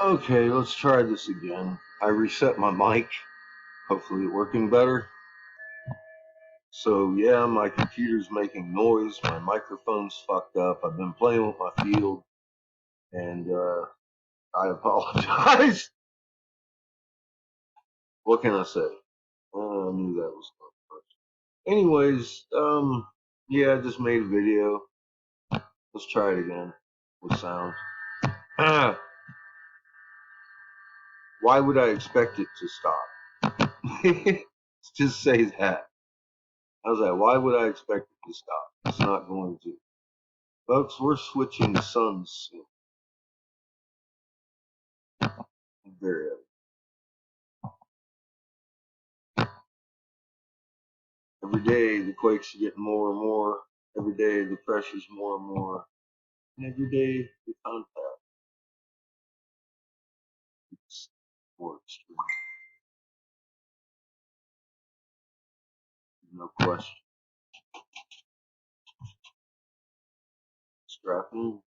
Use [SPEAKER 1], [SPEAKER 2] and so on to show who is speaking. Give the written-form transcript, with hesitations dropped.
[SPEAKER 1] Okay, let's try this again. I reset my mic. Hopefully working better. So yeah, my computer's making noise. My microphone's fucked up. I've been playing with my field, and I apologize. What can I say? I knew that was coming. Anyways, yeah, I just made a video. Let's try it again with sound. Why would I expect it to stop? Let's just say that. I was like, why would I expect it to stop? It's not going to. Folks, we're switching suns soon. Very Every day the quakes are getting more and more. Every day the pressure's more and more. And every day the contact is more extreme. No question. Strap in.